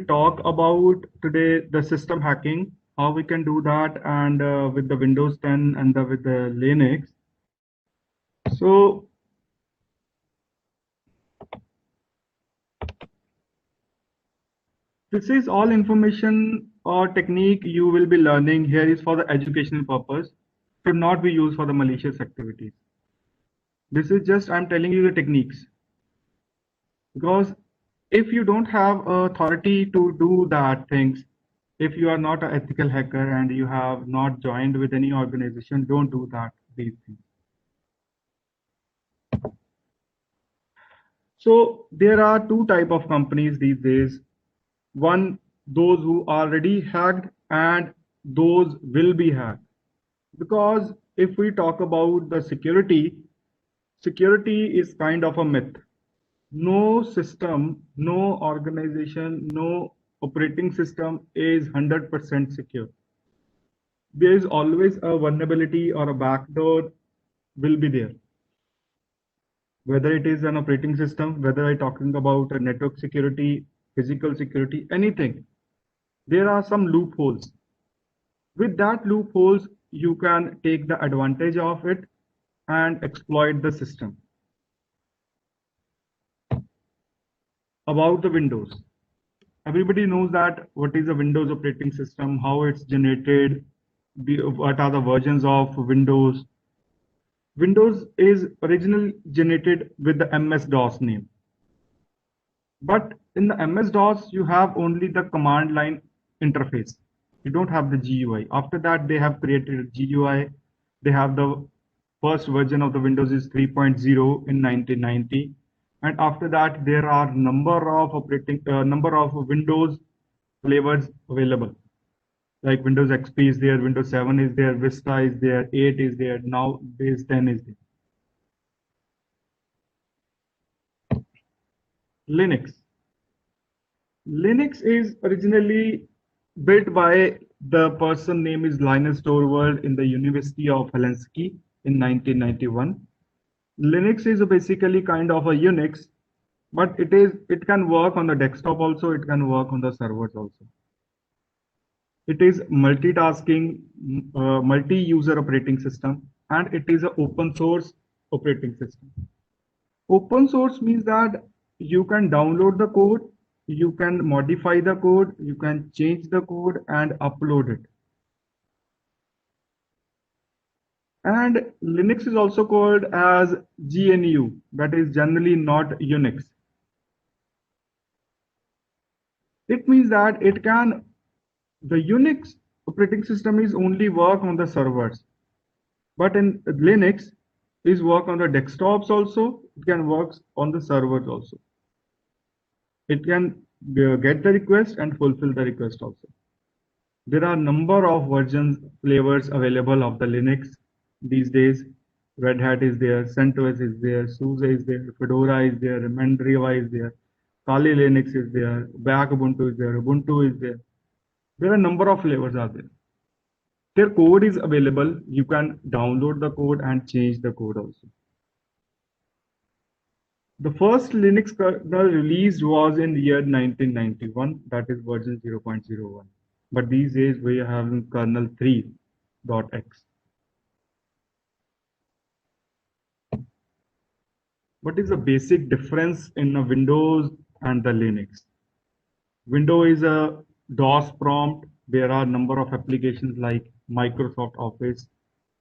talk about today the system hacking, how we can do that, and with the Windows 10 and with the Linux. So this is all information or technique you will be learning here is for the educational purpose, should not be used for the malicious activities. This is just I'm telling you the techniques because if you don't have authority to do that things, if you are not an ethical hacker and you have not joined with any organization, don't do that these things. So there are two type of companies these days. One, those who already hacked and those will be hacked. Because if we talk about the security, security is kind of a myth. No system, no organization, no operating system is 100% secure. There is always a vulnerability or a backdoor will be there. Whether it is an operating system, whether I'm talking about a network security, physical security, anything, there are some loopholes. With that loopholes, you can take the advantage of it and exploit the system. About the Windows. Everybody knows that what is a Windows operating system, how it's generated, what are the versions of Windows. Windows is originally generated with the MS-DOS name. But in the MS-DOS, you have only the command line interface. You don't have the GUI. After that, they have created a GUI. They have the first version of the Windows is 3.0 in 1990. And after that, there are number of Windows flavors available. Like Windows XP is there, Windows 7 is there, Vista is there, 8 is there, now base 10 is there. Linux. Linux is originally built by the person name is Linus Torvald in the University of Helsinki in 1991. Linux is basically kind of a Unix, but it can work on the desktop also, it can work on the servers also. It is multitasking, multi-user operating system, and it is an open source operating system. Open source means that you can download the code, you can modify the code, you can change the code and upload it. And Linux is also called as GNU, that is generally not Unix. It means that the Unix operating system is only work on the servers, but in Linux is work on the desktops also, it can work on the servers also. It can get the request and fulfill the request also. There are number of versions, flavors available of the Linux these days. Red Hat is there, CentOS is there, SUSE is there, Fedora is there, Mandriva is there, Kali Linux is there, Back Ubuntu is there, Ubuntu is there. There are a number of flavors are there. Their code is available. You can download the code and change the code also. The first Linux kernel released was in the year 1991, that is version 0.01. But these days we are having kernel 3.x. What is the basic difference in a Windows and the Linux? Windows is a DOS prompt. There are a number of applications like Microsoft Office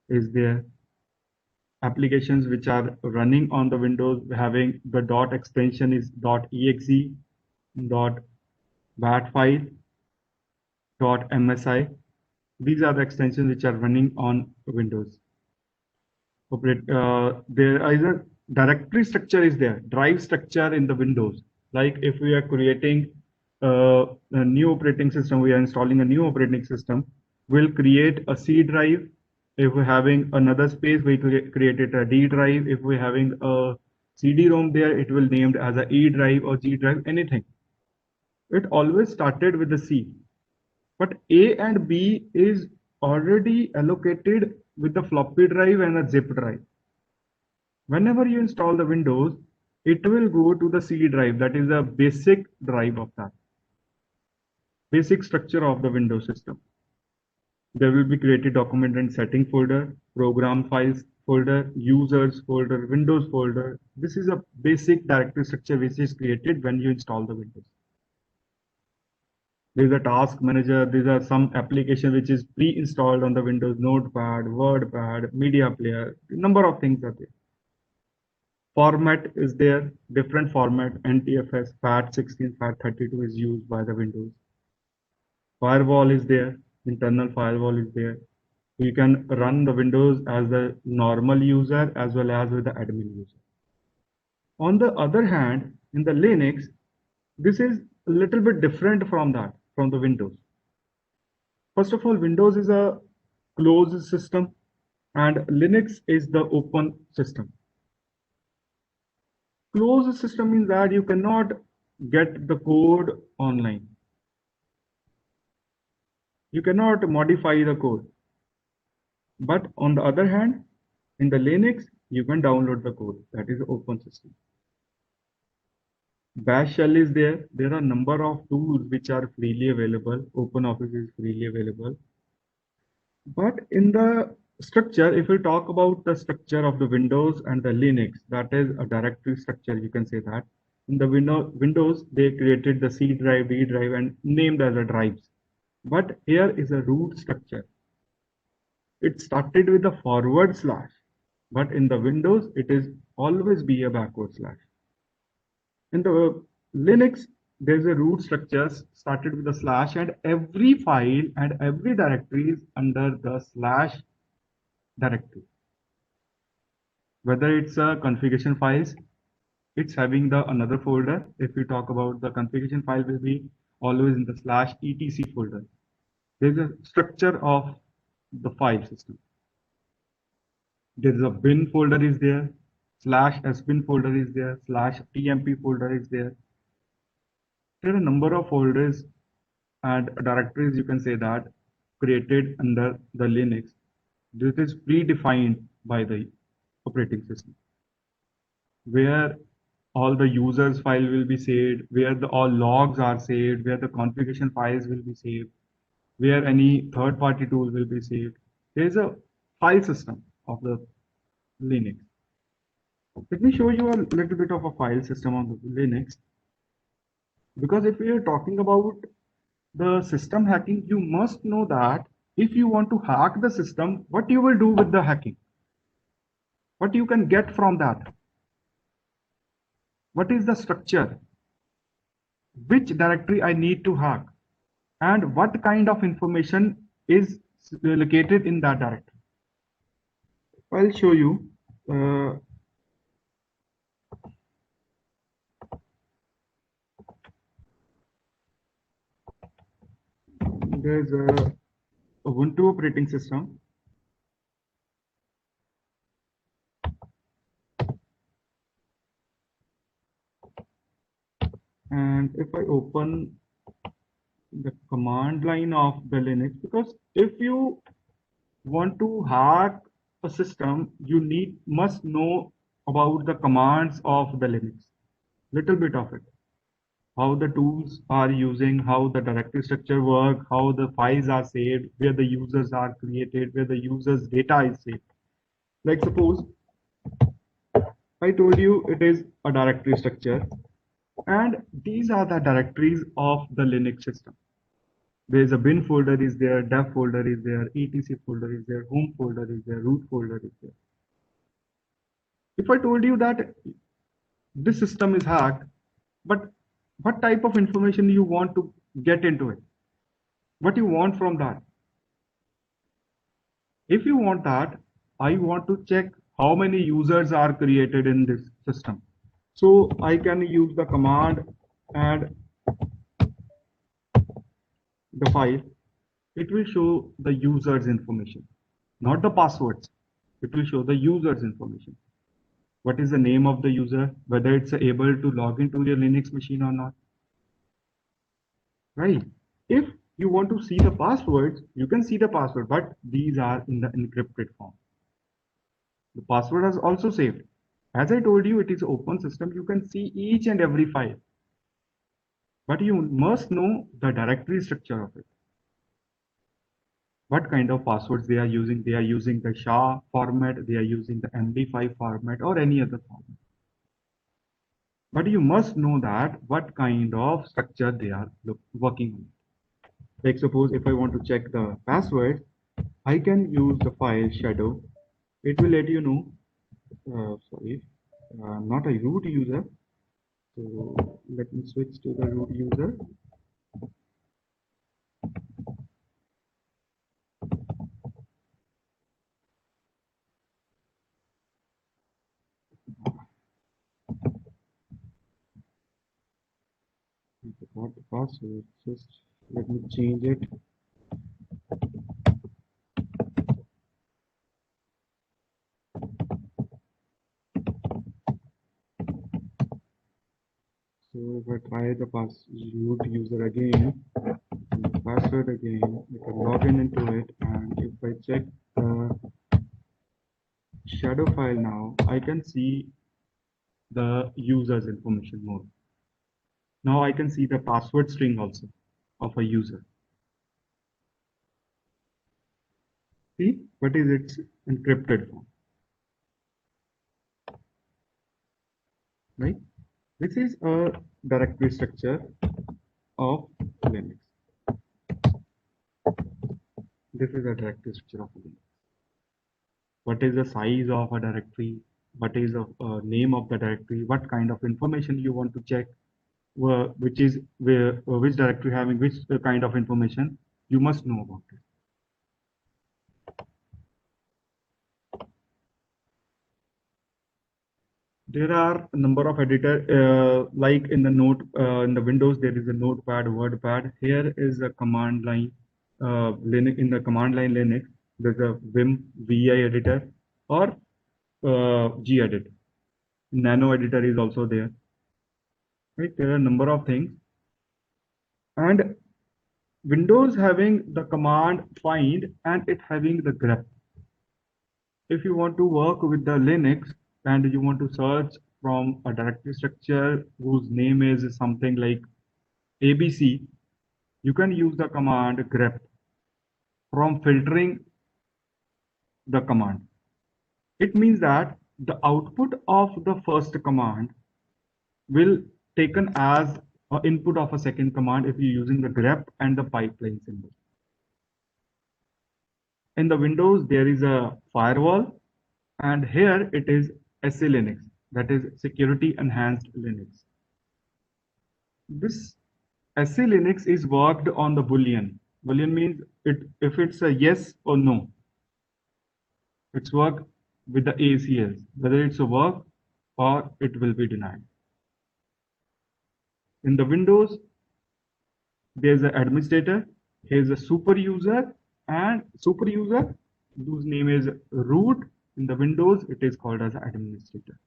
is there. Applications which are running on the Windows having the dot extension is .exe, .bat file, .msi. These are the extensions which are running on Windows. There is a directory structure is there, drive structure in the Windows. Like if we are creating a new operating system, we are installing a new operating system, we'll create a C drive. If we're having another space, we created a D drive. If we're having a CD-ROM there, it will named as a E drive or G drive, anything. It always started with the C. But A and B is already allocated with the floppy drive and a zip drive. Whenever you install the Windows, it will go to the C drive, that is the basic drive of that. Basic structure of the Windows system. There will be created document and setting folder, program files folder, users folder, Windows folder. This is a basic directory structure which is created when you install the Windows. There is a task manager. These are some application which is pre-installed on the Windows Notepad, WordPad, media player. Number of things are there. Format is there, different format, NTFS, FAT16, FAT32 is used by the Windows. Firewall is there, internal firewall is there. You can run the Windows as the normal user as well as with the admin user. On the other hand, in the Linux, this is a little bit different from that, from the Windows. First of all, Windows is a closed system and Linux is the open system. Closed system means that you cannot get the code online. You cannot modify the code. But on the other hand, in the Linux, you can download the code. That is open system. Bash shell is there. There are a number of tools which are freely available. OpenOffice is freely available. But in the structure, if we talk about the structure of the Windows and the Linux, that is a directory structure, you can say that. In the Windows, they created the C drive, D drive, and named as a drives. But here is a root structure. It started with a forward slash, but in the Windows, it is always be a backward slash. In the Linux, there's a root structure started with a slash, and every file and every directory is under the slash directory. Whether it's a configuration files, it's having the another folder. If we talk about the configuration file will be always in the slash etc folder. There's a structure of the file system. There is a bin folder is there, slash sbin folder is there, slash tmp folder is there. There are a number of folders and directories, you can say that, created under the Linux. This is predefined by the operating system, where all the users file will be saved, where all logs are saved, where the configuration files will be saved, where any third-party tool will be saved. There is a file system of the Linux. Let me show you a little bit of a file system on the Linux. Because if we are talking about the system hacking, you must know that if you want to hack the system, what you will do with the hacking, what you can get from that, what is the structure, which directory I need to hack, and what kind of information is located in that directory. I'll show you. There's a Ubuntu operating system. And if I open the command line of the Linux, because if you want to hack a system, you must know about the commands of the Linux, little bit of it, how the tools are using, how the directory structure work, how the files are saved, where the users are created, where the users data is saved. Like suppose I told you it is a directory structure, and these are the directories of the Linux system. There's a bin folder is there, dev folder is there, etc folder is there, home folder is there, root folder is there. If I told you that this system is hacked, but what type of information you want to get into it? What you want from that? If you want that, I want to check how many users are created in this system. So I can use the command add the file. It will show the user's information, not the passwords. It will show the user's information. What is the name of the user, whether it's able to log into your Linux machine or not. Right? If you want to see the passwords, you can see the password, but these are in the encrypted form. The password is also saved. As I told you, it is open system. You can see each and every file. but you must know the directory structure of it. What kind of passwords they are using? They are using the SHA format, they are using the MD5 format, or any other format. But you must know that what kind of structure they are working on. Like suppose if I want to check the password, I can use the file shadow. It will let you know, sorry, I'm not a root user. So let me switch to the root user. I forgot the password. Just let me change it. So if I try the root user again, and the password again, I can log into it, and if I check the shadow file now, I can see the user's information more. Now I can see the password string also of a user. See what is its encrypted form, right? This is a directory structure of Linux. This is a directory structure of Linux. What is the size of a directory? What is the name of the directory? What kind of information you want to check? Which is which directory having which kind of information? You must know about it. There are a number of editor like in the in the Windows there is a Notepad, WordPad. Here is a command line Linux. In the command line Linux there's a Vim VI editor or gedit. Nano editor is also there. Right, there are a number of things, and Windows having the command find and it having the grep. If you want to work with the Linux and you want to search from a directory structure whose name is something like ABC, you can use the command grep from filtering the command. It means that the output of the first command will taken as input of a second command if you're using the grep and the pipeline symbol. In the Windows, there is a firewall, and here it is SE Linux, that is Security Enhanced Linux. This SE Linux is worked on the Boolean. Boolean means if it's a yes or no. It's work with the ACLs, whether it's a work or it will be denied. In the Windows, there's an administrator, here's a super user, and super user whose name is root. In the Windows, it is called as administrator.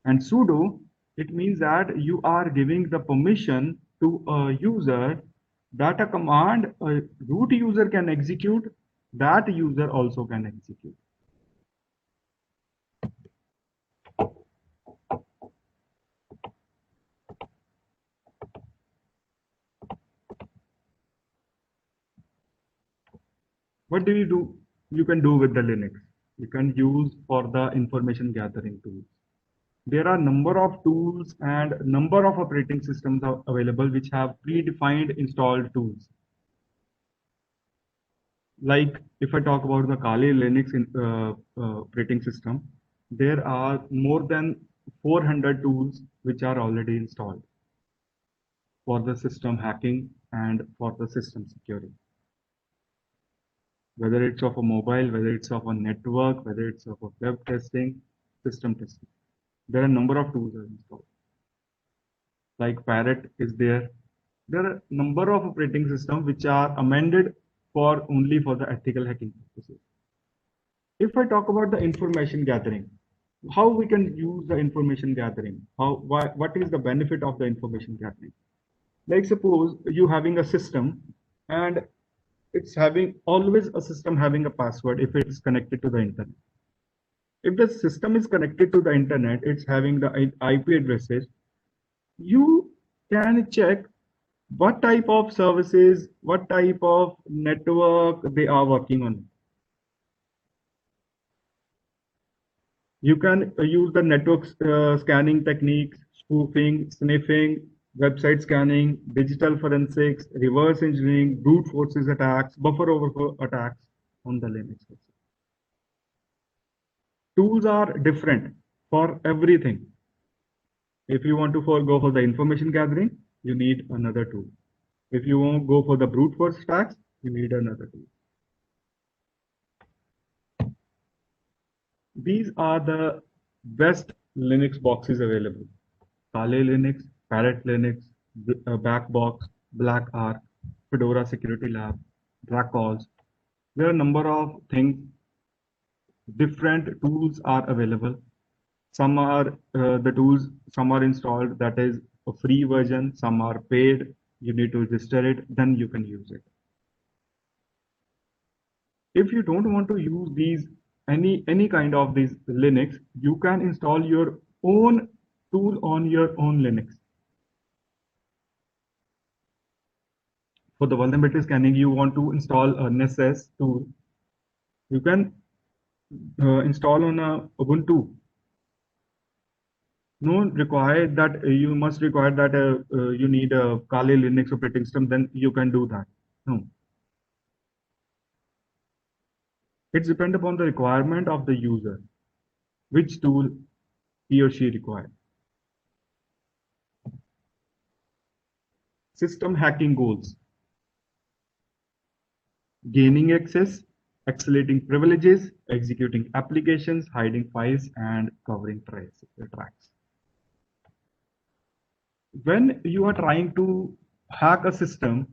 And sudo, it means that you are giving the permission to a user that a command a root user can execute, that user also can execute. What do? You can do with the Linux. You can use for the information gathering tools. There are number of tools and number of operating systems available which have predefined installed tools. Like if I talk about the Kali Linux operating system, there are more than 400 tools which are already installed for the system hacking and for the system security. Whether it's of a mobile, whether it's of a network, whether it's of a web testing, system testing. There are a number of tools installed. Like Parrot is there. There are a number of operating systems which are amended for only for the ethical hacking purposes. If I talk about the information gathering, how we can use the information gathering? What is the benefit of the information gathering? Like suppose you having a system and it's having always a system having a password if it is connected to the internet. If the system is connected to the internet, it's having the IP addresses. You can check what type of services, what type of network they are working on. You can use the network scanning techniques, spoofing, sniffing, website scanning, digital forensics, reverse engineering, brute forces attacks, buffer overflow attacks on the Linux. Tools are different for everything. If you want to go for the information gathering, you need another tool. If you want to go for the brute force attacks, you need another tool. These are the best Linux boxes available. Kali Linux, Parrot Linux, Backbox, BlackArch, Fedora Security Lab, Dracos. There are a number of things, different tools are available. Some are the tools, some are installed, that is a free version, some are paid. You need to register it, then you can use it. If you don't want to use these any kind of these Linux, you can install your own tool on your own Linux. For the vulnerability scanning, you want to install a Nessus tool. You can install on a Ubuntu. No required that you must require that you need a Kali Linux operating system, then you can do that. No. It's depend upon the requirement of the user, which tool he or she requires. System hacking goals. Gaining access, accelerating privileges, executing applications, hiding files, and covering tracks. When you are trying to hack a system,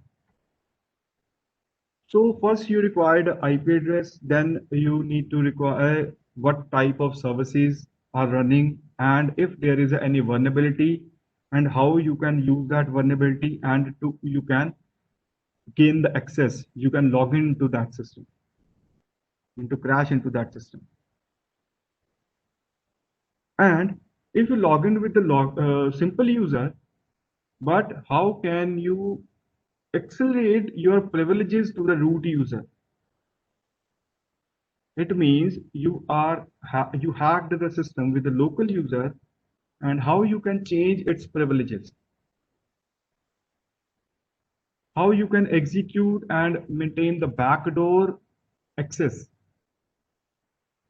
so first you require the IP address, then you need to require what type of services are running, and if there is any vulnerability, and how you can use that vulnerability, and you can gain the access, you can log into that system, and to crash into that system. And if you log in with the simple user, but how can you accelerate your privileges to the root user? It means you hacked the system with the local user, and how you can change its privileges, how you can execute and maintain the backdoor access.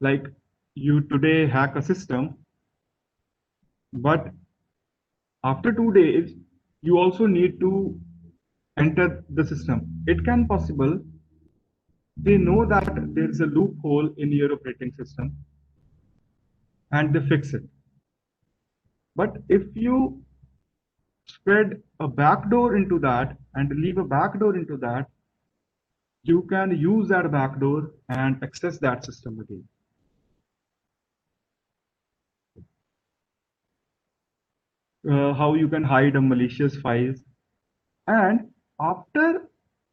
Like you today hack a system, but after 2 days, you also need to enter the system. It can possible they know that there is a loophole in your operating system and they fix it. But if you spread a backdoor into that and leave a backdoor into that, you can use that backdoor and access that system again. How you can hide a malicious files. And after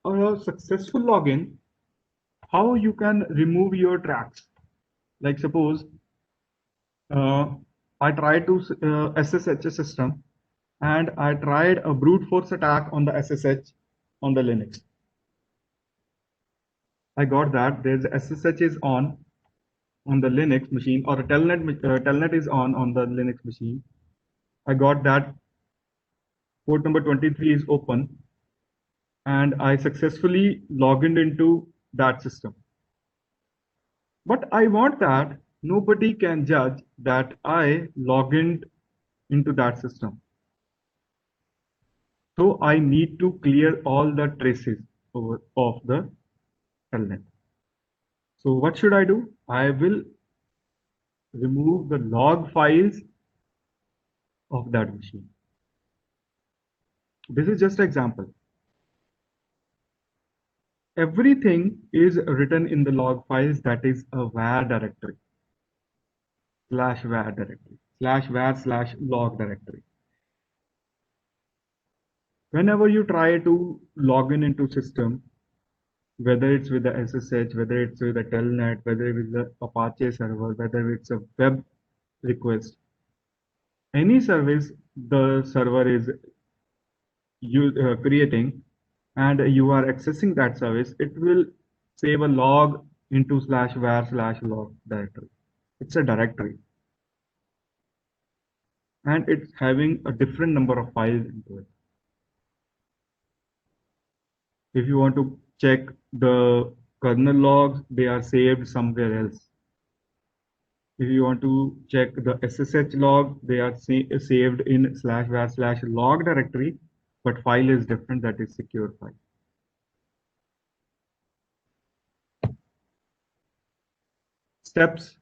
a successful login, how you can remove your tracks. Like suppose I tried to SSH a system, and I tried a brute force attack on the SSH on the Linux. I got that there's SSH is on the Linux machine, or a telnet is on the Linux machine. I got that port number 23 is open, and I successfully logged into that system. But I want that nobody can judge that I logged into that system. So I need to clear all the traces of the telnet. So what should I do? I will remove the log files of that machine. This is just an example. Everything is written in the log files, that is a var directory, /var directory, /var/log directory. Whenever you try to log in into system, whether it's with the SSH, whether it's with the telnet, whether it's the Apache server, whether it's a web request, any service the server is creating and you are accessing that service, it will save a log into /var/log directory. It's a directory and it's having a different number of files into it. If you want to check the kernel logs, they are saved somewhere else. If you want to check the SSH log, they are saved in /var/log directory, but file is different, that is secure file. Steps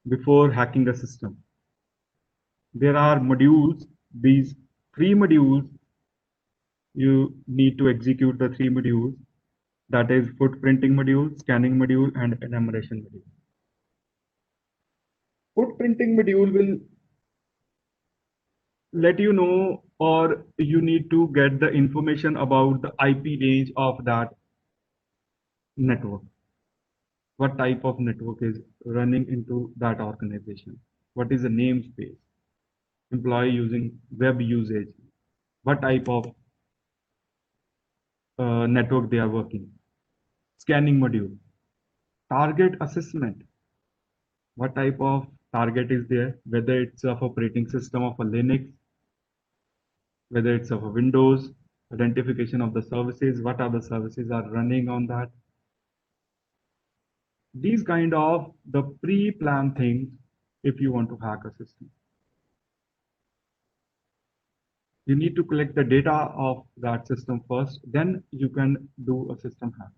before hacking the system. There are modules, these 3 modules, you need to execute the 3 modules, that is footprinting module, scanning module, and enumeration module. Footprinting module will let you know, or you need to get the information about the IP range of that network. What type of network is running into that organization? What is the namespace? Employee using web usage? What type of network they are working? Scanning module. Target assessment. What type of target is there? Whether it's of operating system of a Linux, whether it's of a Windows, identification of the services, what are the services are running on that. These kind of the pre-planned things if you want to hack a system. You need to collect the data of that system first, then you can do a system hack.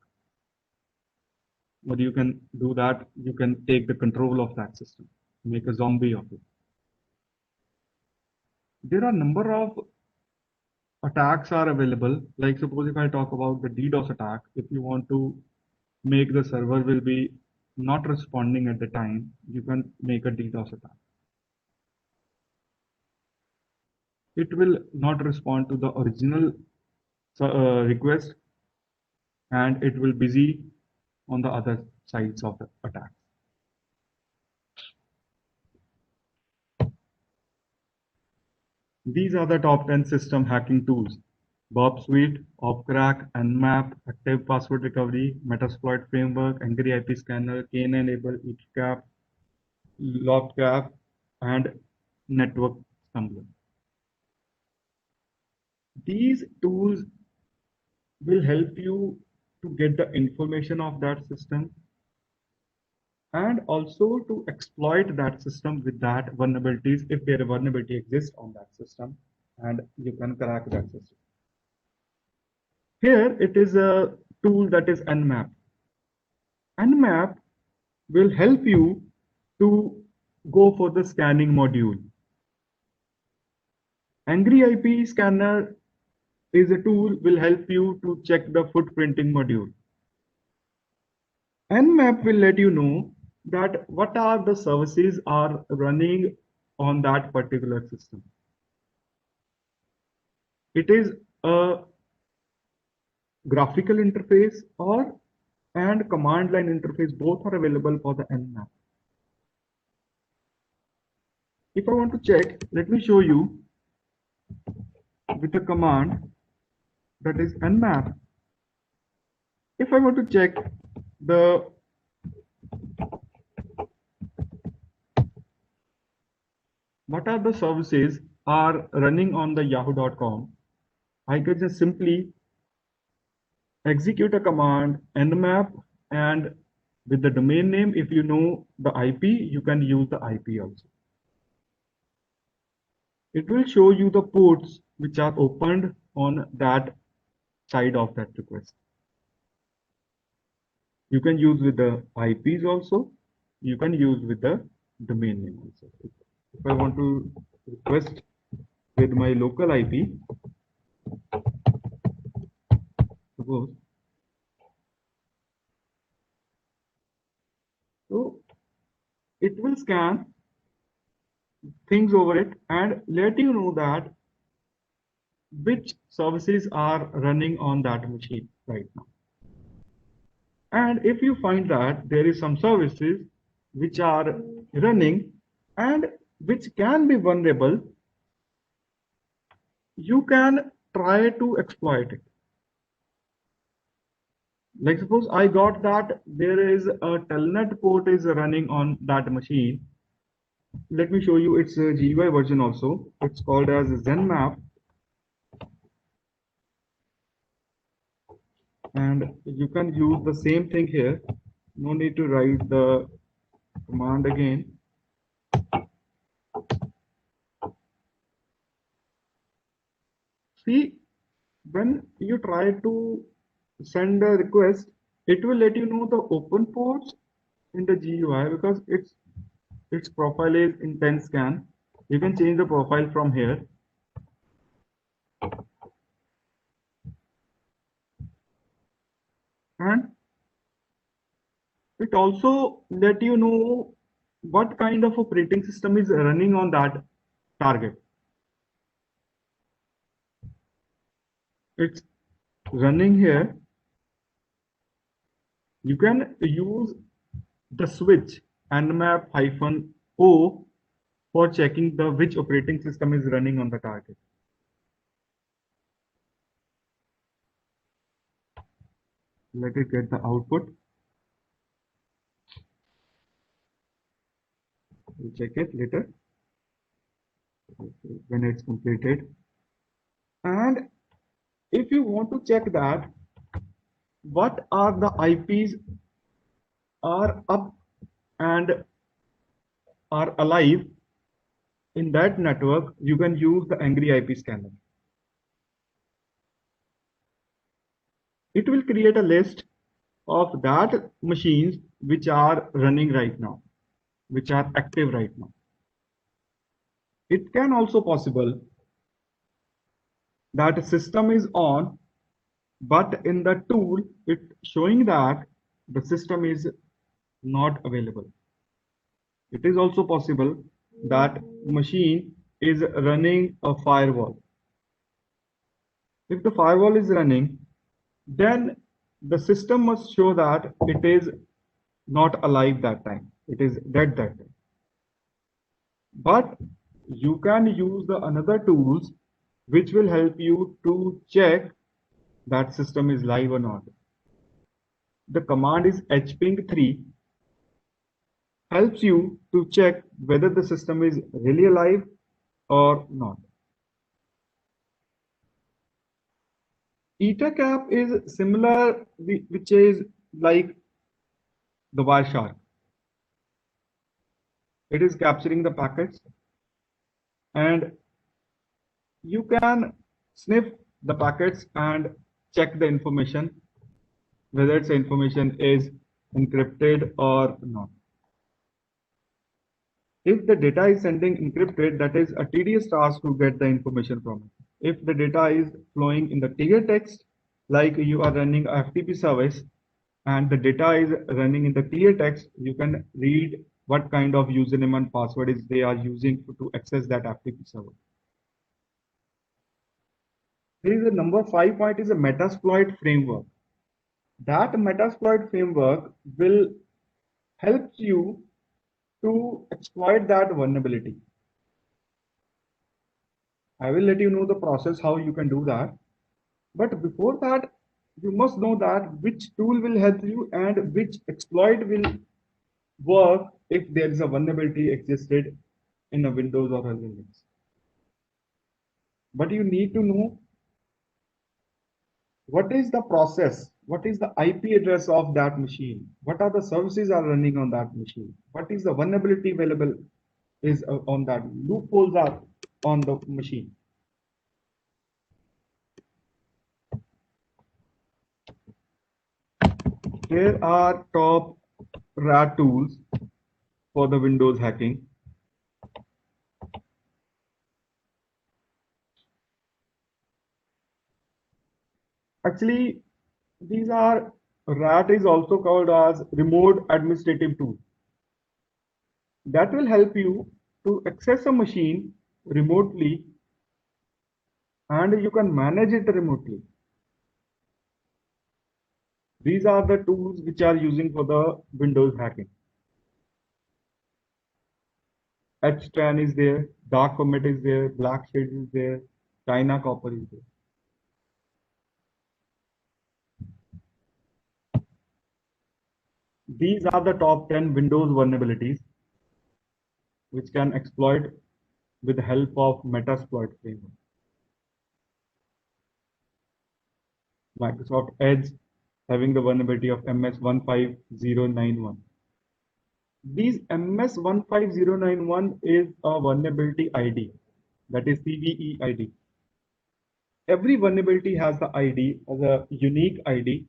But you can do that, you can take the control of that system, make a zombie of it. There are a number of attacks are available. Like suppose if I talk about the DDoS attack, if you want to make the server will be not responding at the time, you can make a DDoS attack. It will not respond to the original request and it will busy on the other sides of the attack. These are the top 10 system hacking tools: Bob Suite, Opcrack, Nmap, Active Password Recovery, Metasploit Framework, Angry IP Scanner, Kn-Enable, ETCAP, LogCap, and Network Stumbler. These tools will help you to get the information of that system and also to exploit that system with that vulnerabilities if there a vulnerability exists on that system and you can crack that system. Here it is a tool that is Nmap. Nmap will help you to go for the scanning module. Angry IP Scanner is a tool will help you to check the footprinting module. Nmap will let you know that what are the services are running on that particular system. It is a graphical interface or and command line interface, both are available for the Nmap. If I want to check, let me show you with a command that is Nmap. If I want to check the what are the services are running on the yahoo.com, I can just simply execute a command nmap, and with the domain name, if you know the IP, you can use the IP also. It will show you the ports which are opened on that side of that request. You can use with the IPs also. You can use with the domain name also. If I want to request with my local IP, suppose, so it will scan things over it and let you know that which services are running on that machine right now. And if you find that there is some services which are running and which can be vulnerable, you can try to exploit it. Like suppose I got that there is a telnet port is running on that machine. Let me show you its GUI version also. It's called as ZenMap, and you can use the same thing here. No need to write the command again. See, when you try to send a request, it will let you know the open ports in the GUI because its profile is intense scan. You can change the profile from here. And it also let you know what kind of operating system is running on that target. It's running here. You can use the switch nmap-o for checking the which operating system is running on the target. Let it get the output. We'll check it later when it's completed. And if you want to check that what are the IPs are up and are alive in that network, you can use the Angry IP scanner. It will create a list of that machines which are running right now, which are active right now. It can also possible that a system is on, but in the tool, it showing that the system is not available. It is also possible that machine is running a firewall. If the firewall is running, then the system must show that it is not alive that time. It is dead that time. But you can use the another tools which will help you to check that system is live or not. The command is hping3, helps you to check whether the system is really alive or not. EtherCap is similar, which is like the Wireshark. It is capturing the packets, and you can sniff the packets and check the information, whether its information is encrypted or not. If the data is sending encrypted, that is a tedious task to get the information from it. If the data is flowing in the clear text, like you are running a FTP service and the data is running in the clear text, you can read what kind of username and password is they are using to access that FTP server. There is a number 5 point is a Metasploit framework. That Metasploit framework will help you to exploit that vulnerability. I will let you know the process how you can do that. But before that, you must know that which tool will help you and which exploit will work if there is a vulnerability existed in a Windows or a Linux. But you need to know what is the process, what is the IP address of that machine, what are the services are running on that machine, what is the vulnerability available is on that, loopholes are on the machine. Here are top RAT tools for the Windows hacking. Actually, these are RAT is also called as remote administrative tool. That will help you to access a machine remotely and you can manage it remotely. These are the tools which are using for the Windows hacking. HTran is there, Dark Comet is there, Black Shades is there, China Copper is there. These are the top 10 Windows vulnerabilities which can exploit with the help of Metasploit framework. Microsoft Edge having the vulnerability of MS15091. These MS15091 is a vulnerability ID, that is CVE ID. Every vulnerability has the ID as a unique ID.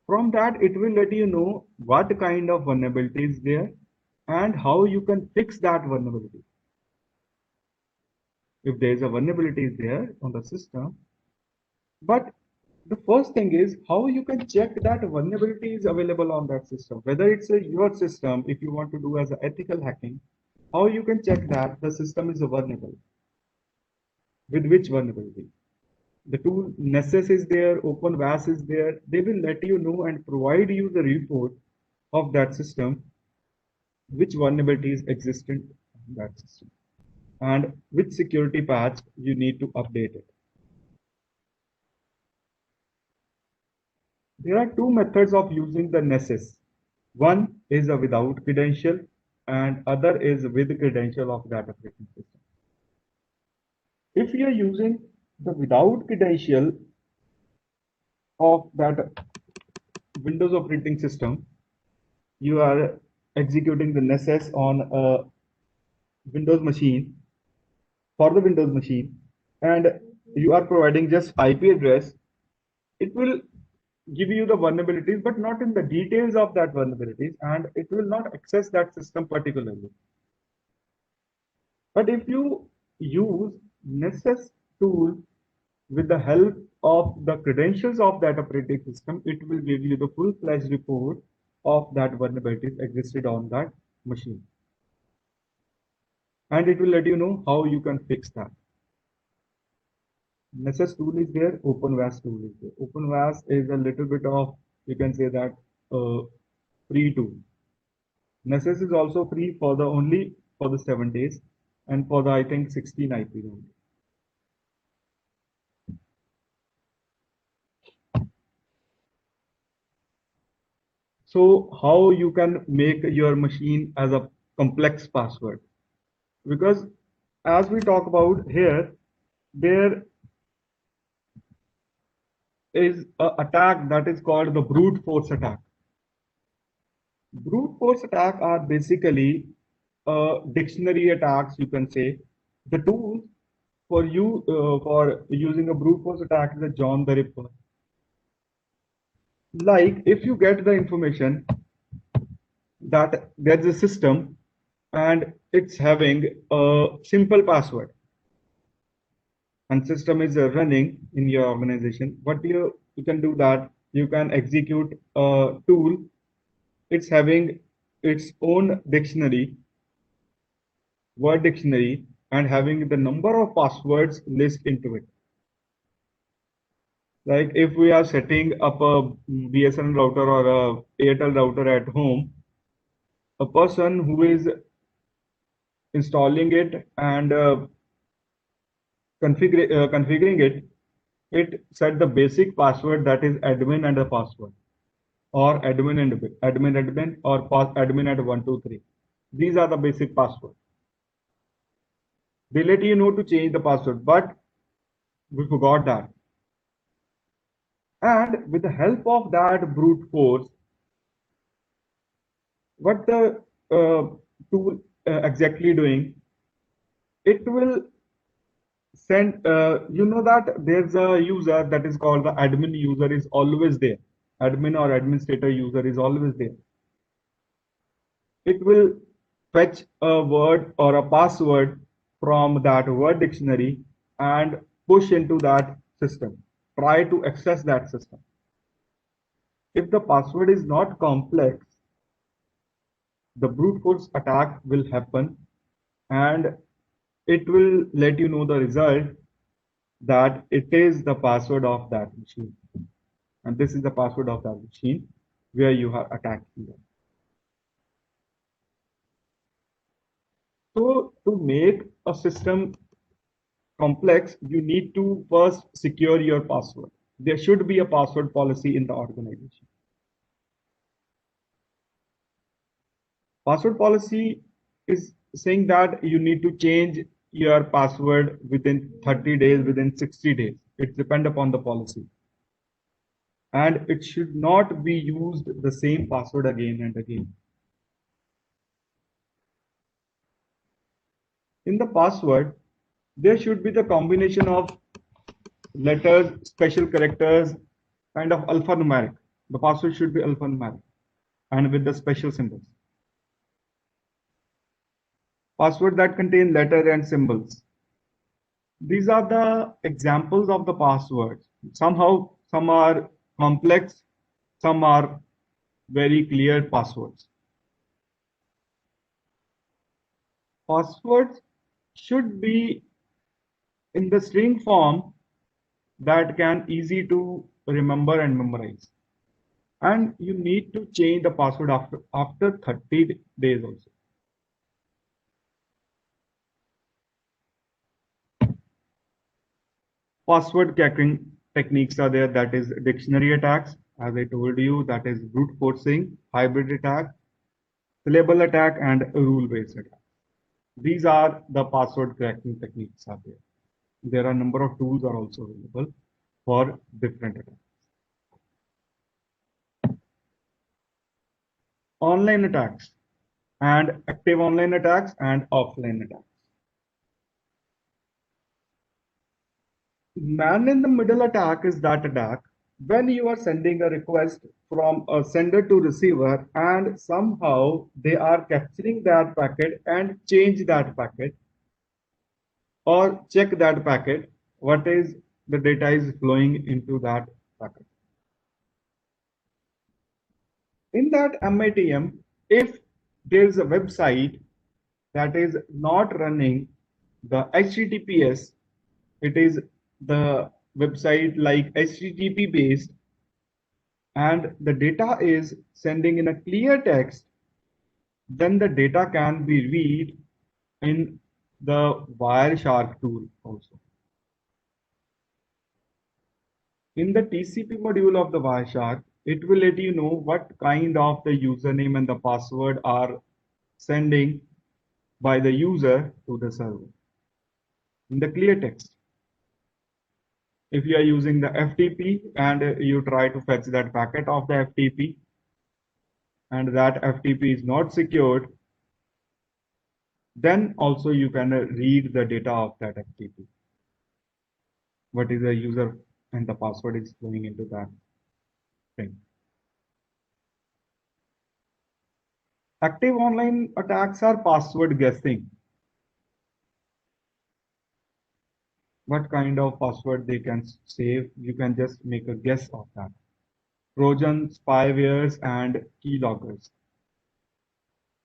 From that, it will let you know what kind of vulnerability is there and how you can fix that vulnerability. If there is a vulnerability there on the system, but the first thing is how you can check that vulnerability is available on that system, whether it's your system. If you want to do as an ethical hacking, how you can check that the system is vulnerable, with which vulnerability. The tool Nessus is there, OpenVAS is there. They will let you know and provide you the report of that system, which vulnerabilities existent in that system, and which security patch you need to update it. There are two methods of using the Nessus. One is a without credential and other is with credential of that operating system. If you are using the without credential of that Windows operating system, you are executing the Nessus on a Windows machine, for the Windows machine, and you are providing just IP address, it will give you the vulnerabilities, but not in the details of that vulnerabilities, and it will not access that system particularly. But if you use Nessus tool with the help of the credentials of that operating system, it will give you the full-fledged report of that vulnerabilities existed on that machine. And it will let you know how you can fix that. Nessus tool is there, OpenVAS tool is there. OpenVAS is a little bit of, you can say that, free tool. Nessus is also free for the only for the 7 days and for the I think 16 IP only. So how you can make your machine as a complex password? Because as we talk about here, there is an attack that is called the brute force attack. Brute force attack are basically dictionary attacks, you can say. The tool for you for using a brute force attack is a John the Ripper. Like if you get the information that there's a system and it's having a simple password and system is running in your organization, what you can do that you can execute a tool. It's having its own dictionary, word dictionary, and having the number of passwords list into it. Like if we are setting up a BSNL router or a Airtel router at home, a person who is installing it and configuring it, it set the basic password, that is admin and a password, or admin and admin or admin and 123. These are the basic password. They let you know to change the password, but we forgot that. And with the help of that brute force, what the tool exactly doing, it will send, you know that there's a user that is called the admin user is always there. Admin or administrator user is always there. It will fetch a word or a password from that word dictionary and push into that system. Try to access that system. If the password is not complex, the brute force attack will happen and it will let you know the result that it is the password of that machine. And this is the password of that machine where you are attacking them. So to make a system complex, you need to first secure your password. There should be a password policy in the organization. Password policy is saying that you need to change your password within 30 days, within 60 days. It depends upon the policy. And it should not be used the same password again and again. In the password, there should be the combination of letters, special characters, kind of alphanumeric. The password should be alphanumeric and with the special symbols. Password that contain letters and symbols. These are the examples of the passwords. Somehow, some are complex, some are very clear passwords. Passwords should be in the string form that can easy to remember and memorize. And you need to change the password after 30 days also. Password cracking techniques are there, that is dictionary attacks, as I told you, that is brute forcing, hybrid attack, syllable attack, and rule-based attack. These are the password cracking techniques are there. There are a number of tools are also available for different attacks. Online attacks and active online attacks and offline attacks. Man in the middle attack is that attack when you are sending a request from a sender to receiver and somehow they are capturing that packet and change that packet or check that packet, what is the data is flowing into that packet. In that MITM, if there is a website that is not running the HTTPS, it is the website like HTTP based, and the data is sending in a clear text, then the data can be read in the Wireshark tool also. In the TCP module of the Wireshark, it will let you know what kind of the username and the password are sending by the user to the server in the clear text. If you are using the FTP and you try to fetch that packet of the FTP and that FTP is not secured, then also you can read the data of that FTP. What is the user and the password is flowing into that thing. Active online attacks are password guessing. What kind of password they can save, you can just make a guess of that. Trojan, spywares, and keyloggers.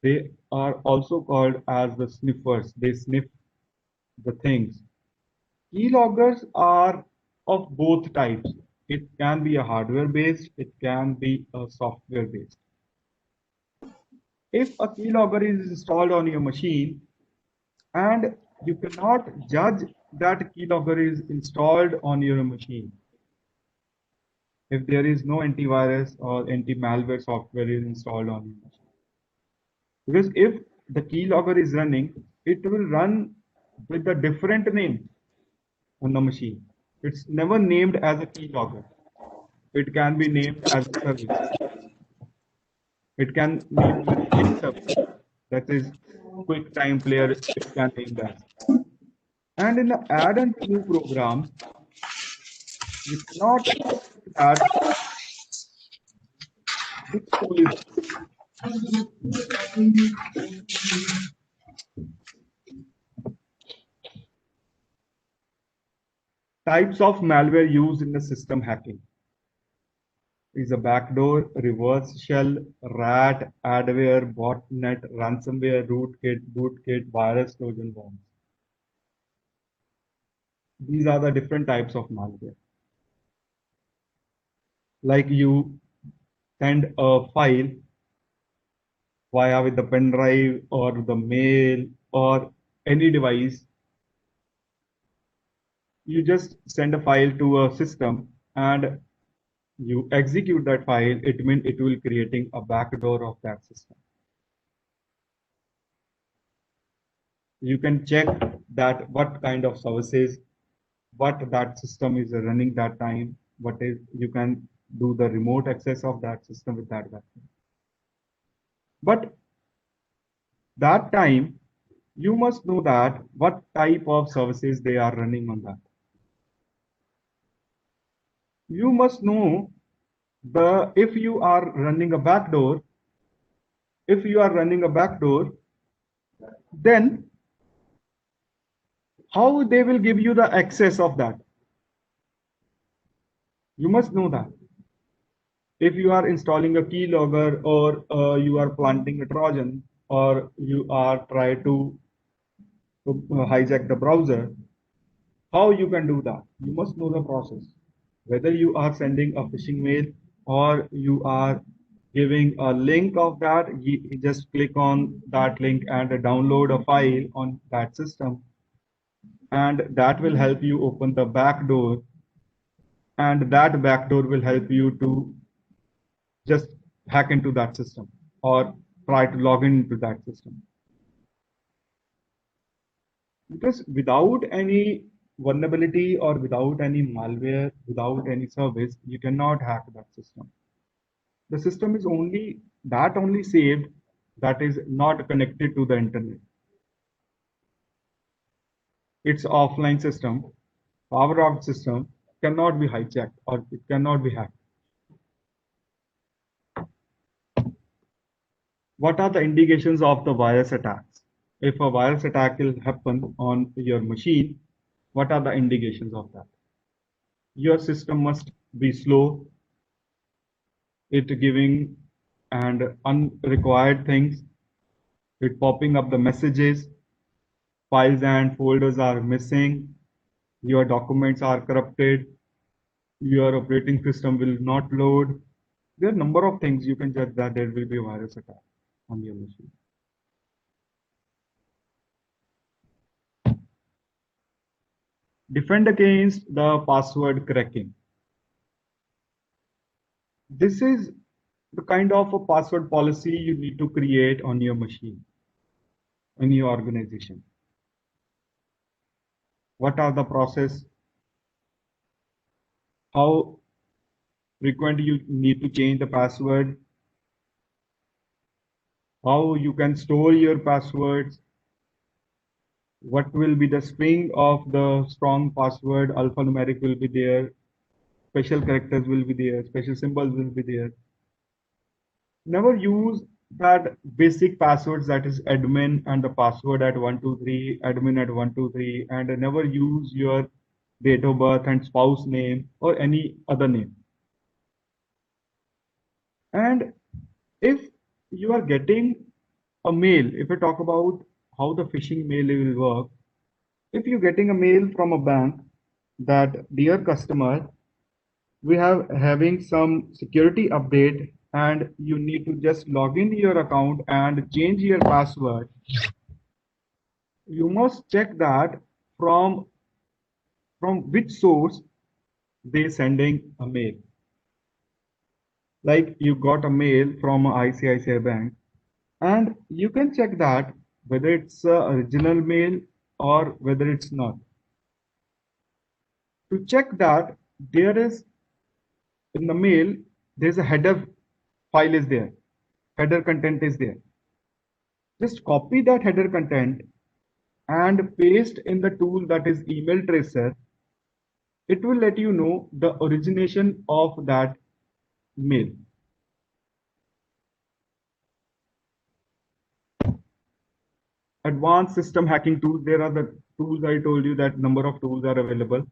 They are also called as the sniffers. They sniff the things. Keyloggers are of both types. It can be a hardware based, it can be a software based. If a keylogger is installed on your machine and you cannot judge that keylogger is installed on your machine, if there is no antivirus or anti-malware software is installed on your machine. Because if the keylogger is running, it will run with a different name on the machine. It's never named as a keylogger. It can be named as a service. It can name with any service. That is QuickTime Player, it can name that. And in the add and remove program, you cannot that which tool is types of malware used in the system hacking. Is a backdoor, reverse shell, rat, adware, botnet, ransomware, rootkit, bootkit, virus, trojan bombs. These are the different types of malware. Like you send a file via with the pen drive or the mail or any device. You just send a file to a system and you execute that file. It means it will creating a backdoor of that system. You can check that what kind of services, what that system is running that time, what is, you can do the remote access of that system with that vacuum. But that time, you must know that what type of services they are running on that. You must know the, if you are running a backdoor, if you are running a backdoor, then how they will give you the access of that. You must know that. If you are installing a keylogger, or you are planting a Trojan, or you are trying to hijack the browser, how you can do that? You must know the process. Whether you are sending a phishing mail, or you are giving a link of that, you just click on that link and download a file on that system, and that will help you open the back door, and that back door will help you to just hack into that system or try to log into that system. Because without any vulnerability or without any malware, without any service, you cannot hack that system. The system is only saved that is not connected to the internet. It's offline system, power off system cannot be hijacked or it cannot be hacked. What are the indications of the virus attacks? If a virus attack will happen on your machine, what are the indications of that? Your system must be slow, it giving and unrequired things, it popping up the messages, files and folders are missing, your documents are corrupted, your operating system will not load. There are a number of things you can judge that there will be a virus attack on your machine. Defend against the password cracking. This is the kind of a password policy you need to create on your machine, in your organization. What are the process? How frequent you need to change the password? How you can store your passwords? What will be the string of the strong password? Alphanumeric will be there, special characters will be there, special symbols will be there. Never use that basic passwords, that is admin and the password at 123, admin at 123, and never use your date of birth and spouse name or any other name. And if you are getting a mail, if I talk about how the phishing mail will work, if you're getting a mail from a bank that, dear customer, we have having some security update and you need to just log into your account and change your password, you must check that from which source they sending a mail. Like you got a mail from ICICI Bank, and you can check that whether it's a original mail or whether it's not. To check that, there is in the mail, there's a header file is there, header content is there. Just copy that header content and paste in the tool that is email tracer. It will let you know the origination of that mail. Advanced system hacking tools, there are the tools I told you, that number of tools are available.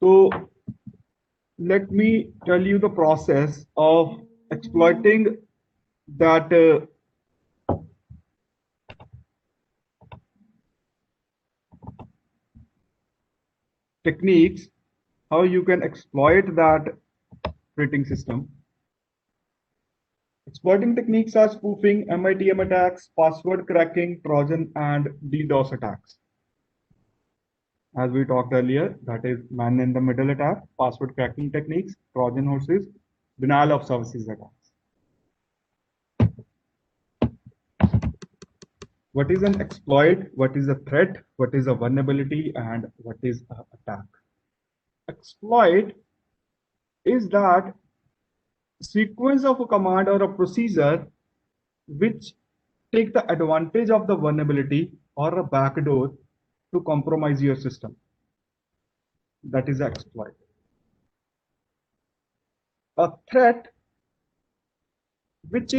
So let me tell you the process of exploiting that techniques, how you can exploit that operating system. Exploiting techniques are spoofing, MITM attacks, password cracking, Trojan, and DDoS attacks. As we talked earlier, that is man in the middle attack, password cracking techniques, Trojan horses, denial of services attacks. What is an exploit? What is a threat? What is a vulnerability? And what is an attack? Exploit is that sequence of a command or a procedure which take the advantage of the vulnerability or a backdoor to compromise your system. That is an exploit. A threat which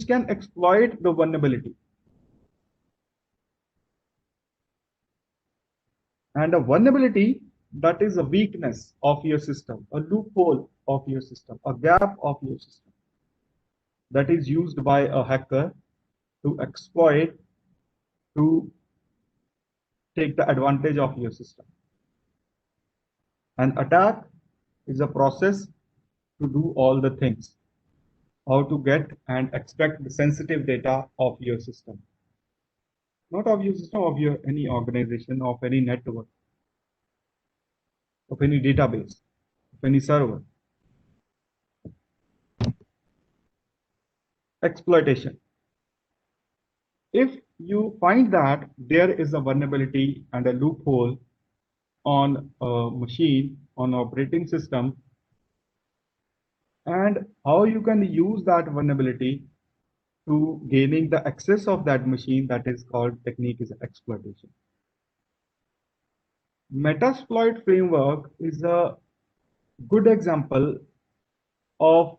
can exploit the vulnerability. And a vulnerability, that is a weakness of your system, a loophole of your system, a gap of your system that is used by a hacker to exploit, to take the advantage of your system. An attack is a process to do all the things, how to get and extract the sensitive data of your system. Not of your system, of your any organization, of any network, of any database, of any server. Exploitation. If you find that there is a vulnerability and a loophole on a machine, on an operating system, and how you can use that vulnerability to gaining the access of that machine, that is called technique is exploitation. Metasploit framework is a good example of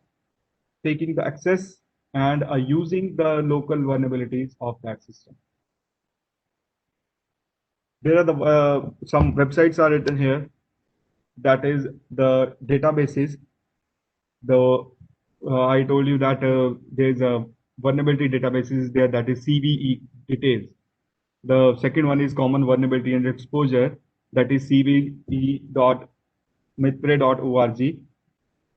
taking the access and using the local vulnerabilities of that system. There are some websites are written here. That is the databases. I told you that there's a vulnerability databases there, that is CVE details. The second one is common vulnerability and exposure, that is cve.mitra.org.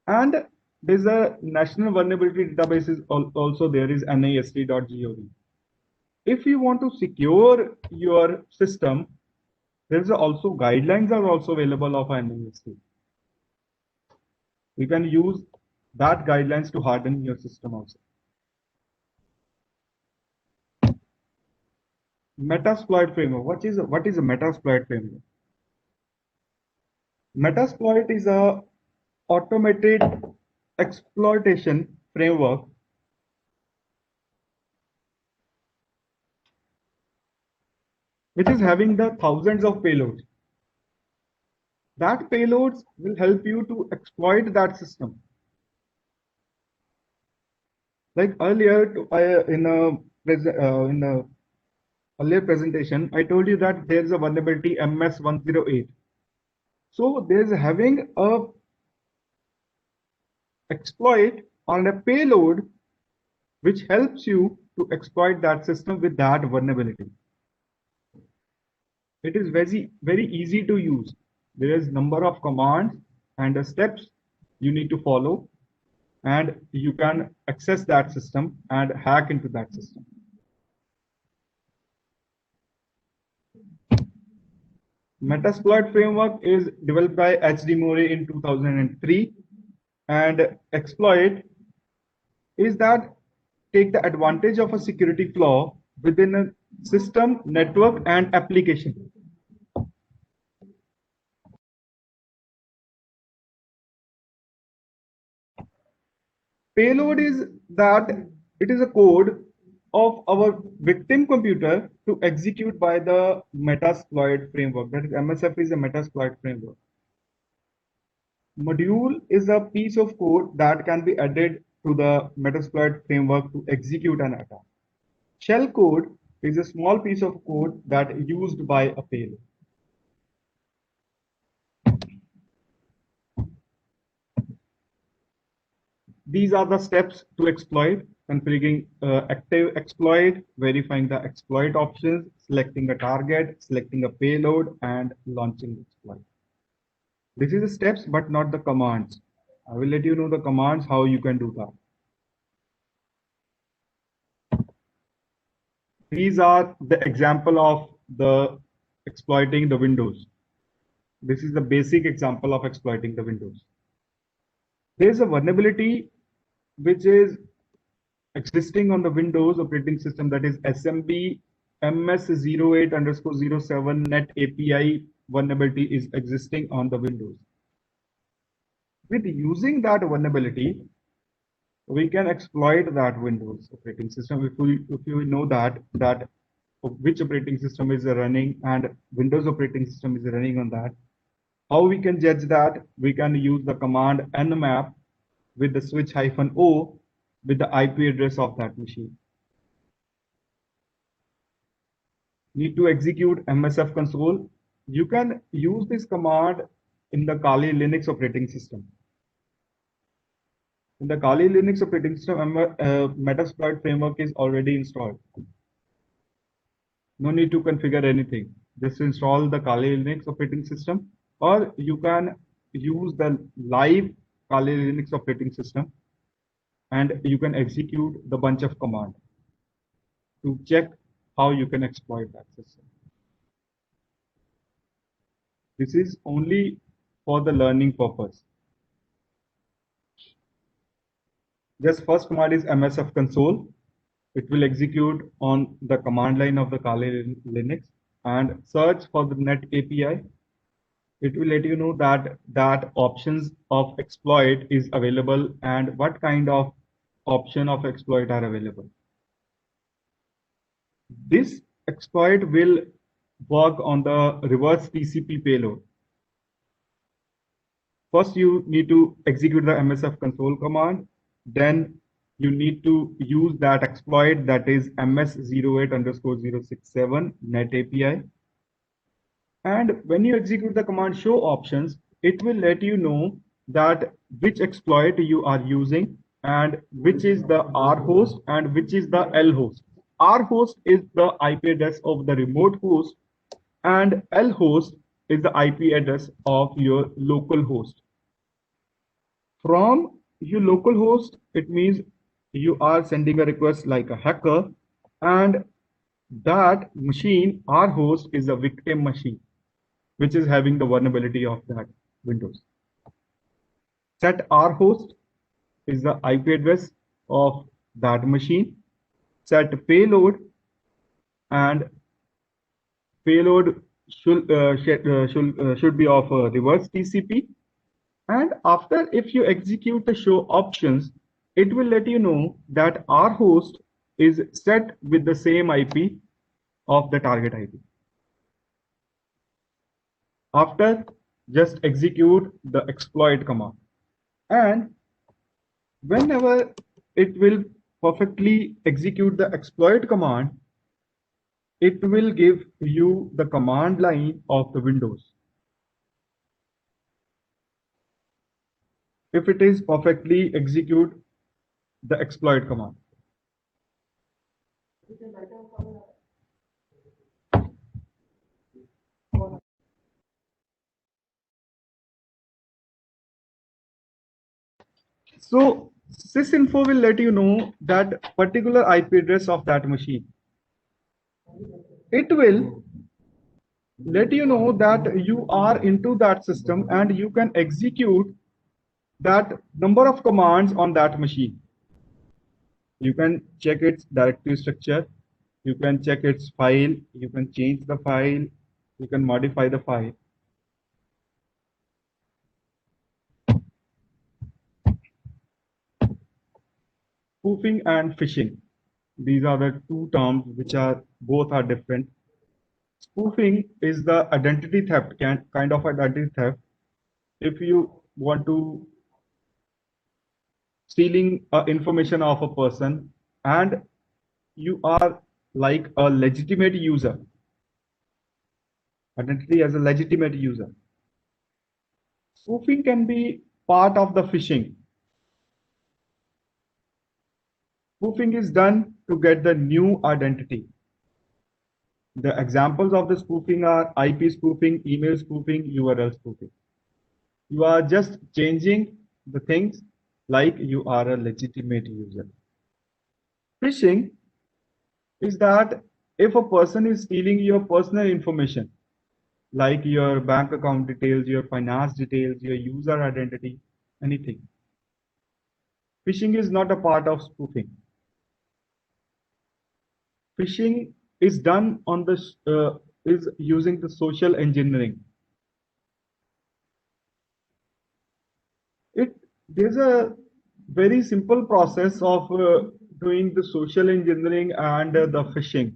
And there's a national vulnerability databases also, there is NIST.gov. If you want to secure your system, there's also guidelines are also available of NIST. You can use that guidelines to harden your system also. Metasploit framework. What is a Metasploit framework? Metasploit is a automated exploitation framework which is having the thousands of payloads. That payloads will help you to exploit that system. Like earlier, in a earlier presentation, I told you that there's a vulnerability MS108. So there's having a exploit on a payload which helps you to exploit that system with that vulnerability. It is very easy to use. There is number of commands and the steps you need to follow, and you can access that system and hack into that system. Metasploit framework is developed by H.D. Murray in 2003, and exploit is that take the advantage of a security flaw within a system, network, and application. Payload is that it is a code of our victim computer to execute by the Metasploit framework. That is, MSF is a Metasploit framework. Module is a piece of code that can be added to the Metasploit framework to execute an attack. Shell code is a small piece of code that is used by a payload. These are the steps to exploit: configuring active exploit, verifying the exploit options, selecting a target, selecting a payload, and launching the exploit. This is the steps, but not the commands. I will let you know the commands, how you can do that. These are the example of the exploiting the Windows. This is the basic example of exploiting the Windows. There is a vulnerability which is existing on the Windows operating system, that is SMB ms08_07 net API vulnerability is existing on the Windows. With using that vulnerability, we can exploit that Windows operating system if we know that which operating system is running and Windows operating system is running on that. How we can judge that? We can use the command nmap with the switch -o with the IP address of that machine. Need to execute MSF console. You can use this command in the Kali Linux operating system. In the Kali Linux operating system, Metasploit framework is already installed. No need to configure anything. Just install the Kali Linux operating system, or you can use the live Kali Linux operating system and you can execute the bunch of command to check how you can exploit that system. This is only for the learning purpose. Just first command is MSF console. It will execute on the command line of the Kali Linux and search for the net API. It will let you know that options of exploit is available and what kind of option of exploit are available. This exploit will work on the reverse TCP payload. First, you need to execute the MSF console command. Then you need to use that exploit, that is ms08_067 net API. And when you execute the command show options, it will let you know that which exploit you are using and which is the R host and which is the L host. R host is the IP address of the remote host and L host is the IP address of your local host. From your local host, it means you are sending a request like a hacker, and that machine, our host, is a victim machine, which is having the vulnerability of that Windows. Set R host is the IP address of that machine. Set payload, and payload should be of reverse TCP. And after, if you execute the show options, it will let you know that our host is set with the same IP of the target IP. After, just execute the exploit command. And whenever it will perfectly execute the exploit command, it will give you the command line of the Windows. If it is perfectly execute the exploit command. So sysinfo will let you know that particular IP address of that machine. It will let you know that you are into that system and you can execute that number of commands on that machine. You can check its directory structure, you can check its file, you can change the file, you can modify the file. Spoofing and phishing. These are the two terms which are both are different. Spoofing is the identity theft, kind of identity theft. If you want to stealing information of a person and you are like a legitimate user, identity as a legitimate user. Spoofing can be part of the phishing. Spoofing is done to get the new identity. The examples of the spoofing are IP spoofing, email spoofing, URL spoofing. You are just changing the things like you are a legitimate user. Phishing is that if a person is stealing your personal information, like your bank account details, your finance details, your user identity, anything. Phishing is not a part of spoofing. Phishing is done on the is using the social engineering. There's a very simple process of doing the social engineering and the phishing.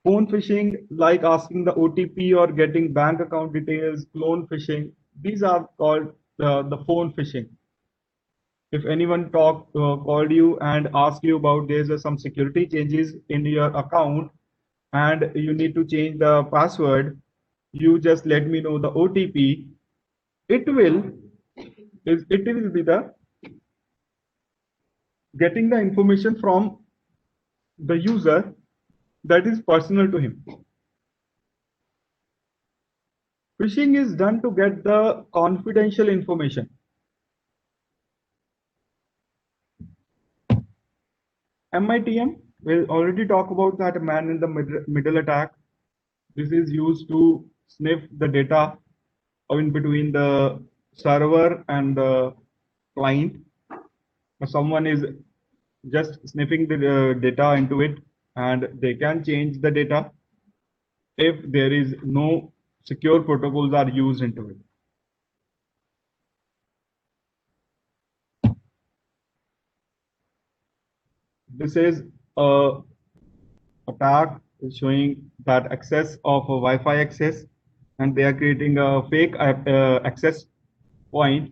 Phone phishing, like asking the OTP or getting bank account details, clone phishing, these are called the phone phishing. If anyone called you and asked you about there's some security changes in your account and you need to change the password, you just let me know the OTP. It will be the getting the information from the user that is personal to him. Phishing is done to get the confidential information. MITM, we'll already talk about that man in the middle attack. This is used to sniff the data in between the server and the client. Someone is just sniffing the data into it, and they can change the data if there is no secure protocols are used into it. This is a attack showing that access of a Wi-Fi access, and they are creating a fake access point,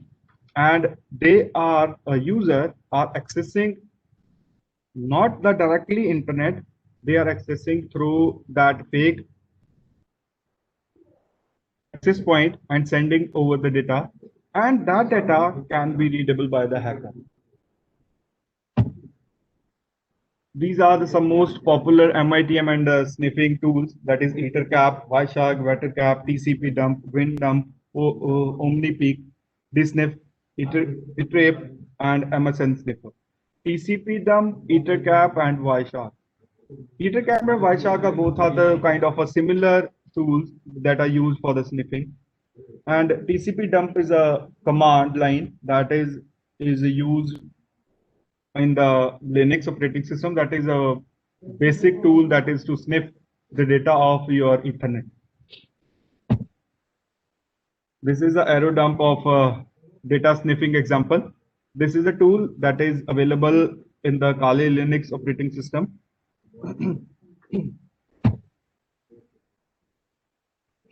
and they are a user are accessing not the directly internet, they are accessing through that fake access point and sending over the data, and that data can be readable by the hacker. These are some most popular MITM and sniffing tools, that is EtherCap, Wireshark, WetterCap, TCP dump, WinDump, OmniPeak, DSniff, Etrape, and MSN Sniffer. TCP dump, EtherCap, and Wireshark. EtherCap and Wireshark are both are the kind of a similar tools that are used for the sniffing. And TCP dump is a command line that is used in the Linux operating system. That is a basic tool that is to sniff the data of your Ethernet. This is the arrow dump of data sniffing example. This is a tool that is available in the Kali Linux operating system.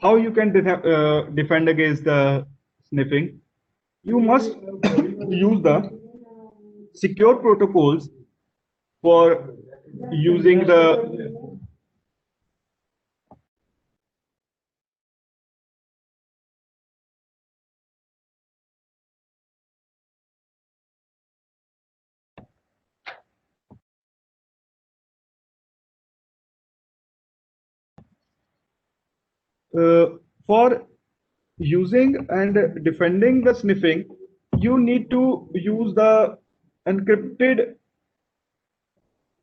How you can defend against the sniffing? You must use the secure protocols for using the for using and defending the sniffing, you need to use the encrypted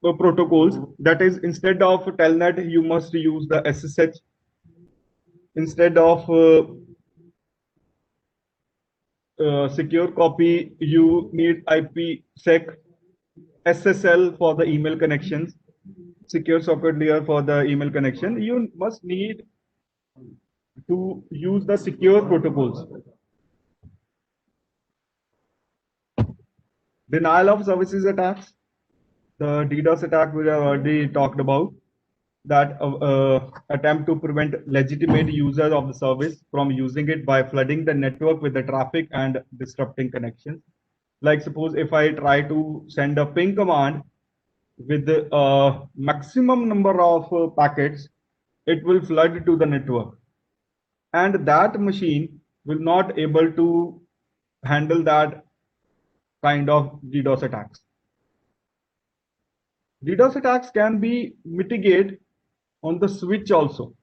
protocols. That is, instead of telnet, you must use the SSH. Instead of secure copy, you need IPsec, SSL for the email connections, secure socket layer for the email connection. You must need to use the secure protocols. Denial of services attacks. The DDoS attack we have already talked about, that attempt to prevent legitimate users of the service from using it by flooding the network with the traffic and disrupting connections. Like suppose if I try to send a ping command with the maximum number of packets, it will flood to the network, and that machine will not able to handle that kind of DDoS attacks. DDoS attacks can be mitigated on the switch also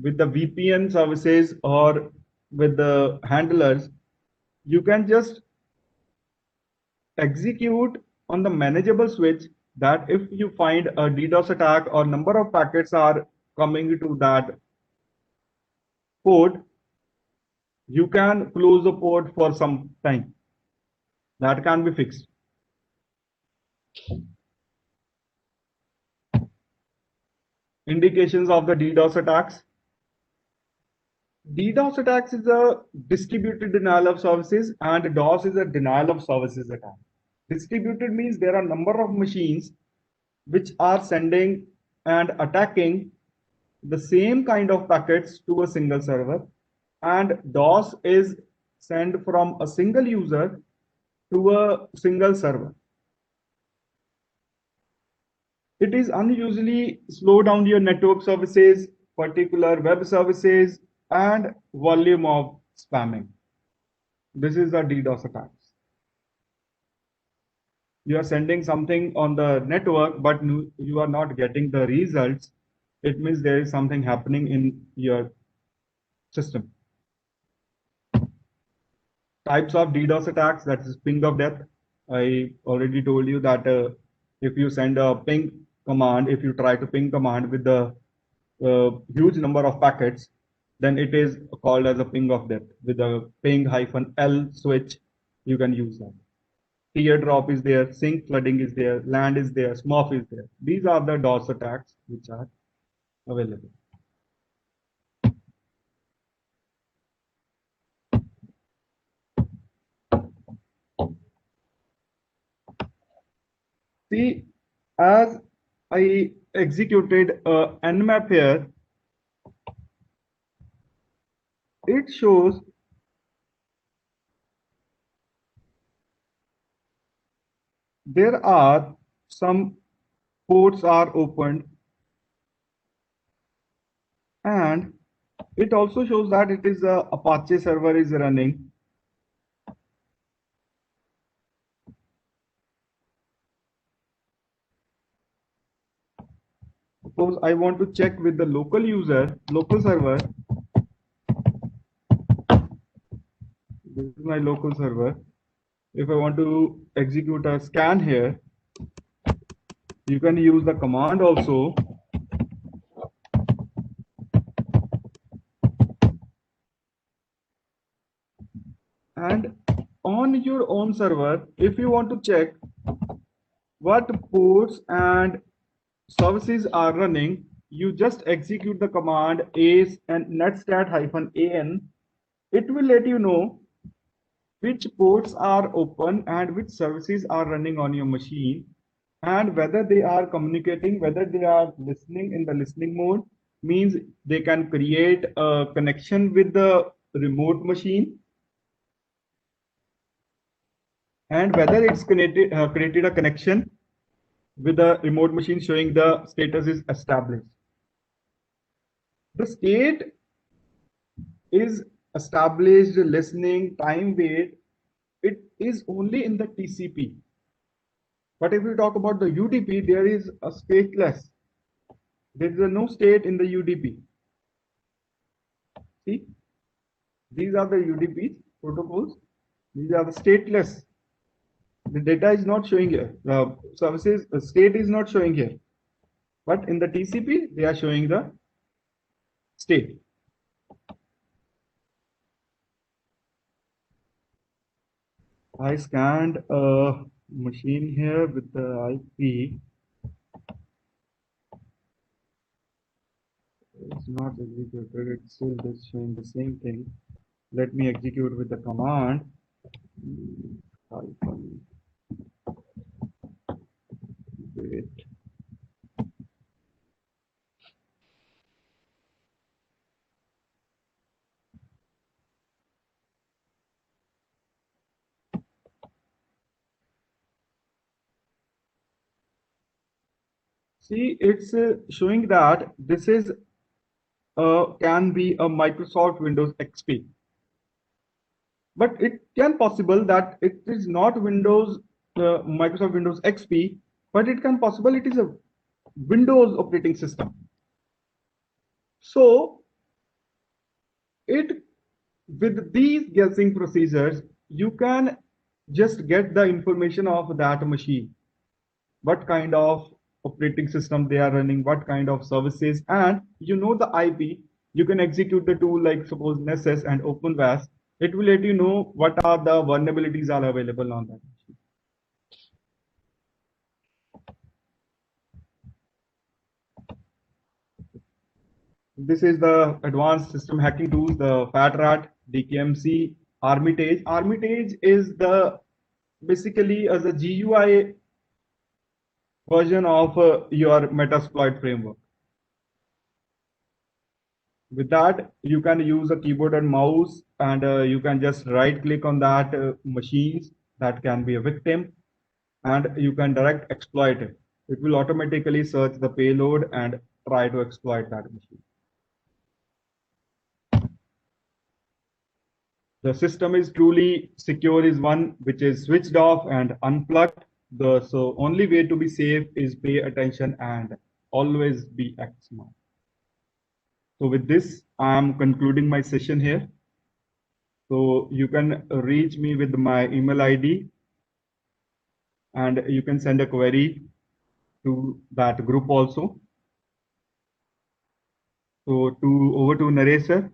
with the VPN services or with the handlers. You can just execute on the manageable switch that if you find a DDoS attack or number of packets are coming to that port, you can close the port for some time. That can be fixed. Indications of the DDoS attacks. DDoS attacks is a distributed denial of services, and DOS is a denial of services attack. Distributed means there are a number of machines which are sending and attacking the same kind of packets to a single server, and DOS is sent from a single user to a single server. It is unusually slow down your network services, particular web services, and volume of spamming. This is the DDoS attacks. You are sending something on the network, but you are not getting the results. It means there is something happening in your system. Types of DDoS attacks, that is ping of death. I already told you that if you send a ping command, if you try to ping command with the huge number of packets, then it is called as a ping of death. With a ping-L switch, you can use that. Teardrop is there, sync flooding is there, land is there, SMOF is there. These are the DOS attacks which are available. See, as I executed nmap here, it shows there are some ports are opened, and it also shows that it is a Apache server is running. Suppose I want to check with the local user, local server. This is my local server. If I want to execute a scan here, you can use the command also. And on your own server, if you want to check what ports and services are running, you just execute the command ace and netstat-an. It will let you know which ports are open and which services are running on your machine, and whether they are communicating, whether they are listening in the listening mode, means they can create a connection with the remote machine, and whether it's created a connection with the remote machine showing the status is established. The state is established, listening, time wait, it is only in the TCP. But if we talk about the UDP, there is a stateless. There is no state in the UDP. See, these are the UDP protocols. These are the stateless. The data is not showing here. The services, the state is not showing here. But in the TCP, they are showing the state. I scanned a machine here with the IP. It's not executed, it's still just showing the same thing. Let me execute with the command. Wait. See, it's showing that this is can be a Microsoft Windows XP. But it can possible that it is not Windows, Microsoft Windows XP, but it can possible it is a Windows operating system. So it with these guessing procedures, you can just get the information of that machine, what kind of operating system they are running, what kind of services, and you know the IP. You can execute the tool like suppose Nessus and OpenVAS. It will let you know what are the vulnerabilities are available on that machine. This is the advanced system hacking tools, the Fat Rat, DKMC, Armitage. Armitage is the basically as a GUI version of your Metasploit framework. With that, you can use a keyboard and mouse, and you can just right click on that machines that can be a victim, and you can direct exploit it. It will automatically search the payload and try to exploit that machine. The system is truly secure is one which is switched off and unplugged. So only way to be safe is pay attention and always be act smart. So with this, I am concluding my session here. So you can reach me with my email ID, and you can send a query to that group also. So over to Naresh sir.